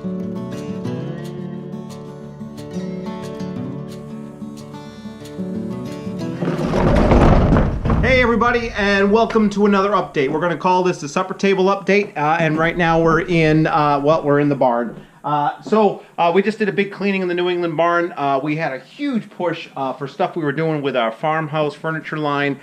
Hey everybody, and welcome to another update. We're going to call this the supper table update, and right now we're in the barn. We just did a big cleaning in the New England barn. We had a huge push for stuff we were doing with our farmhouse furniture line,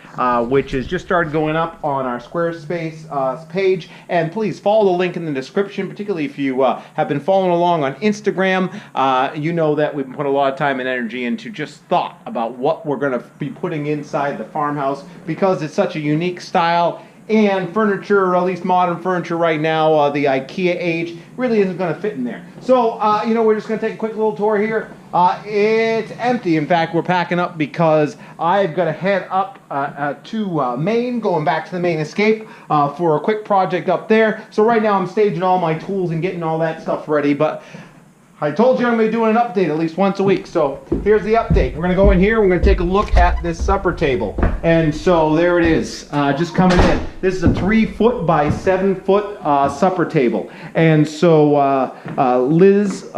which has just started going up on our Squarespace page. And please follow the link in the description, particularly if you have been following along on Instagram. You know that we've put a lot of time and energy into just thought about what we're going to be putting inside the farmhouse, because it's such a unique style. And furniture, or at least modern furniture right now, the IKEA age, really isn't going to fit in there. So, we're just going to take a quick little tour here. It's empty. In fact, we're packing up because I've got to head up to Maine, going back to the Maine Escape for a quick project up there. So right now I'm staging all my tools and getting all that stuff ready. But I told you I'm going to be doing an update at least once a week. So here's the update. We're going to go in here. We're going to take a look at this supper table. And so there it is, just coming in. This is a 3-foot by 7-foot supper table. And so Liz,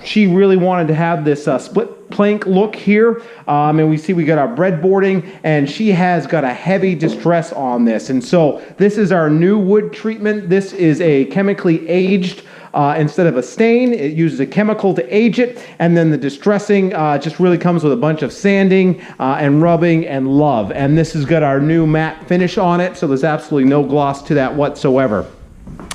she really wanted to have this split plank look here. And we see we got our breadboarding, and she has got a heavy distress on this. And so this is our new wood treatment. This is a chemically aged instead of a stain. It uses a chemical to age it, and then the distressing just really comes with a bunch of sanding and rubbing and love. And this has got our new matte finish on it, so there's absolutely no gloss to that whatsoever.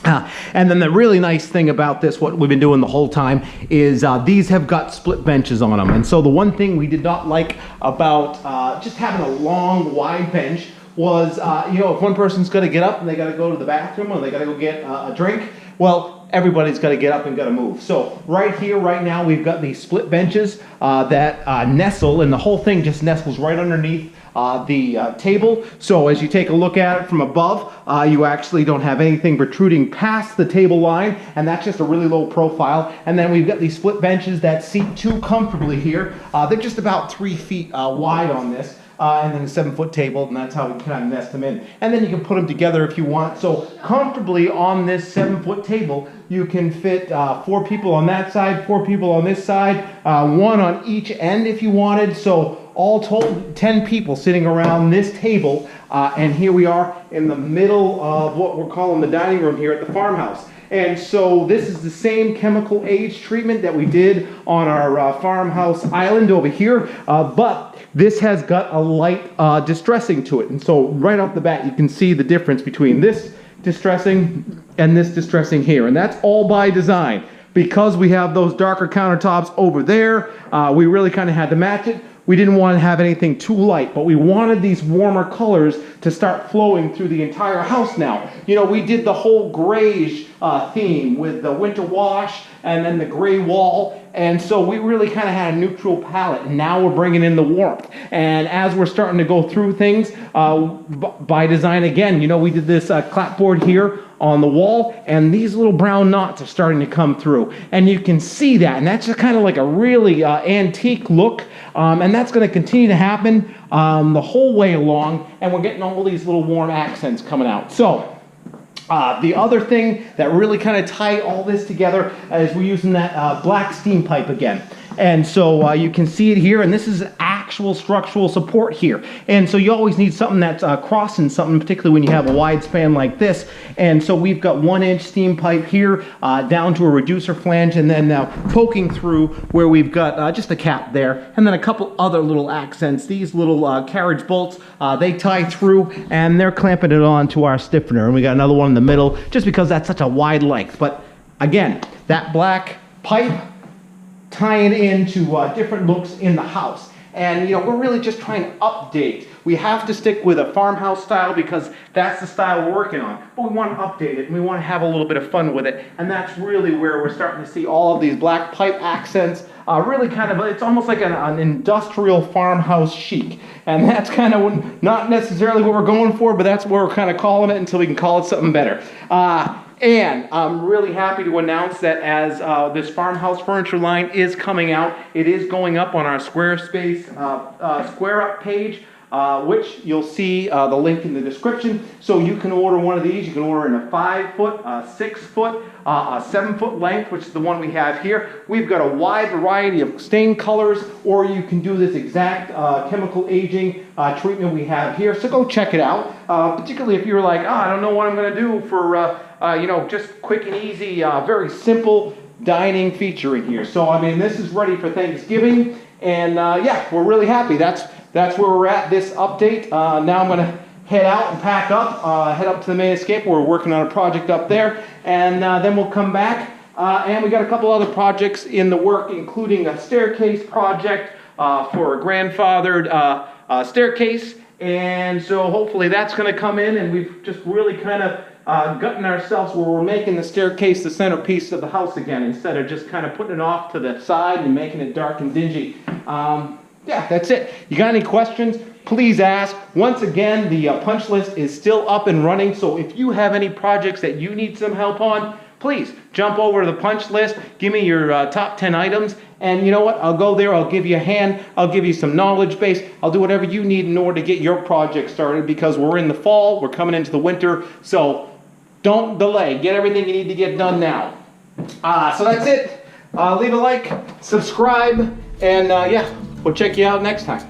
And then the really nice thing about this, what we've been doing the whole time, is these have got split benches on them. And so the one thing we did not like about just having a long, wide bench was, if one person's got to get up and they got to go to the bathroom, or they got to go get a drink, well, everybody's got to get up and got to move. So right here, right now, we've got these split benches that nestle, and the whole thing just nestles right underneath the table. So as you take a look at it from above, you actually don't have anything protruding past the table line, and that's just a really low profile. And then we've got these split benches that seat 2 comfortably here. They're just about 3 feet wide on this. And then a 7-foot table, and that's how we kind of nest them in. And then you can put them together if you want. So comfortably on this 7-foot table, you can fit 4 people on that side, 4 people on this side, 1 on each end if you wanted. So all told, 10 people sitting around this table. And here we are in the middle of what we're calling the dining room here at the farmhouse. And so this is the same chemical age treatment that we did on our farmhouse island over here, but this has got a light distressing to it. And so right off the bat, you can see the difference between this distressing and this distressing here. And that's all by design. Because we have those darker countertops over there, we really kind of had to match it. We didn't want to have anything too light, but we wanted these warmer colors to start flowing through the entire house now. We did the whole grayish theme with the winter wash and then the gray wall. And so we really kind of had a neutral palette, and now we're bringing in the warmth. And as we're starting to go through things, by design again, we did this clapboard here on the wall, and these little brown knots are starting to come through. And you can see that, and that's just kind of like a really antique look. And that's going to continue to happen the whole way along, and we're getting all these little warm accents coming out. So the other thing that really kind of tie all this together is we're using that black steam pipe again. And so you can see it here, and this is actual structural support here. And so you always need something that's crossing something, particularly when you have a wide span like this. And so we've got 1-inch steam pipe here down to a reducer flange, and then poking through where we've got just a cap there, and then a couple other little accents. These little carriage bolts, they tie through, and they're clamping it on to our stiffener. And we got another one in the middle, just because that's such a wide length. But again, that black pipe tying into different looks in the house. And we're really just trying to update. We have to stick with a farmhouse style because that's the style we're working on. But we want to update it, and we want to have a little bit of fun with it. And that's really where we're starting to see all of these black pipe accents. Really kind of, it's almost like an industrial farmhouse chic. And that's kind of not necessarily what we're going for, but that's what we're kind of calling it until we can call it something better. And I'm really happy to announce that as this farmhouse furniture line is coming out, it is going up on our Squarespace Square Up page. which you'll see the link in the description. So you can order one of these. You can order in a 5-foot, a 6-foot, a 7-foot length, which is the one we have here. We've got a wide variety of stain colors, or you can do this exact chemical aging treatment we have here. So go check it out, particularly if you're like, oh, I don't know what I'm going to do for, just quick and easy, very simple dining feature in here. So, I mean, this is ready for Thanksgiving, and yeah, we're really happy. That's where we're at this update. Now I'm going to head out and pack up, head up to the main escape. We're working on a project up there, and then we'll come back. And we got a couple other projects in the work, including a staircase project for a grandfathered staircase. And so hopefully that's going to come in, and we've just really kind of gutting ourselves where we're making the staircase the centerpiece of the house again, instead of just kind of putting it off to the side and making it dark and dingy. Yeah, that's it. You got any questions? Please ask. Once again, the punch list is still up and running, so if you have any projects that you need some help on, please jump over to the punch list, give me your top 10 items, and you know what? I'll go there, I'll give you a hand, I'll give you some knowledge base, I'll do whatever you need in order to get your project started, because we're in the fall, we're coming into the winter, so don't delay. Get everything you need to get done now. So that's it. Leave a like, subscribe, and yeah, we'll check you out next time.